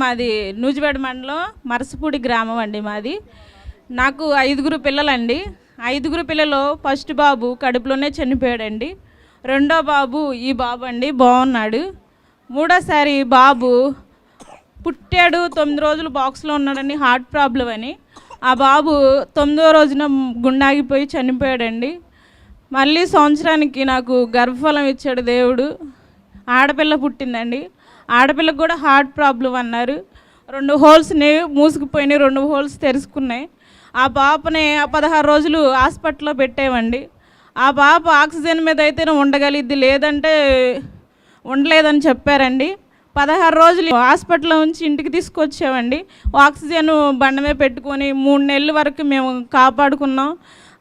మాది నూజివేడ మండలం మరసపూడి గ్రామం అండి మాది. నాకు 5 పిల్లలండి. 5 పిల్లలు ఫస్ట్ బాబు కడుపులోనే చనిపోయాడండి. రెండో బాబు ఈ బాబు అండి, బాగున్నాడు. మూడోసారి బాబు పుట్టాడు, 9 రోజులు బాక్స్లో ఉన్నాడని, హార్ట్ ప్రాబ్లం అని. ఆ బాబు 9వ రోజున గుండాగిపోయి చనిపోయాడండి. మళ్ళీ సంవత్సరానికి నాకు గర్భఫలం ఇచ్చాడు దేవుడు. ఆడపిల్ల పుట్టిందండి. ఆడపిల్లకు కూడా హార్ట్ ప్రాబ్లం అన్నారు. 2 హోల్స్ని మూసుకుపోయినాయి, 2 హోల్స్ తెరుచుకున్నాయి. ఆ పాపని 16 రోజులు హాస్పిటల్లో పెట్టామండి. ఆ పాప ఆక్సిజన్ మీద అయితేనే ఉండగలిగిద్ది, లేదంటే ఉండలేదని చెప్పారండి. 16 రోజులు హాస్పిటల్లో ఉంచి ఇంటికి తీసుకొచ్చామండి. ఆక్సిజన్ బండమే పెట్టుకొని 3 నెలల వరకు మేము కాపాడుకున్నాం.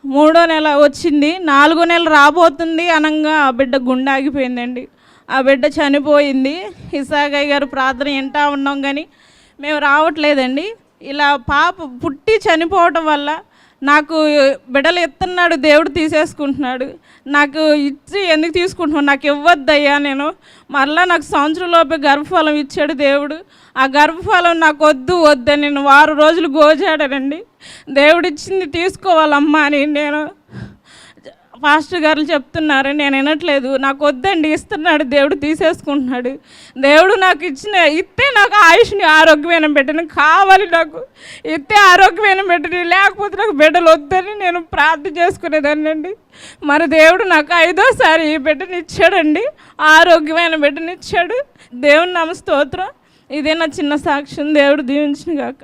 3వ నెల వచ్చింది, 4వ నెల రాబోతుంది అనగా ఆ బిడ్డ గుండె ఆగిపోయిందండి. ఆ బిడ్డ చనిపోయింది. ఇసాగయ్య గారు ప్రార్థన వింటా ఉన్నాం కానీ మేము రావట్లేదండి. ఇలా పాప పుట్టి చనిపోవటం వల్ల నాకు బిడ్డలు ఎత్తున్నాడు, దేవుడు తీసేసుకుంటున్నాడు. నాకు ఇచ్చి ఎందుకు తీసుకుంటున్నాడు, నాకు ఇవ్వద్దయ్యా, నేను మరలా నాకు సంవత్సరంలోపే గర్భఫలం ఇచ్చాడు దేవుడు. ఆ గర్భఫలం నాకు వద్దని నేను 6 రోజులు గోజాడానండి. దేవుడు ఇచ్చింది తీసుకోవాలమ్మా అని. నేను పాస్టర్ గారు చెప్తున్నారు, నేను వినట్లేదు. నాకు వద్దండి, ఇస్తున్నాడు దేవుడు, తీసేసుకుంటున్నాడు. దేవుడు నాకు ఇస్తే నాకు ఆయుష్ని ఆరోగ్యమైన బిడ్డని కావాలి, నాకు ఇస్తే ఆరోగ్యమైన బిడ్డని, లేకపోతే నాకు బిడ్డలు వద్దని నేను ప్రార్థన చేసుకునేదాన్ని అండి. మరి దేవుడు నాకు 5వసారి ఈ బిడ్డని ఇచ్చాడండి, ఆరోగ్యమైన బిడ్డని ఇచ్చాడు. దేవుని నామ స్తోత్రం. ఇదే నా చిన్న సాక్ష్యం. దేవుడు దీవించును గాక.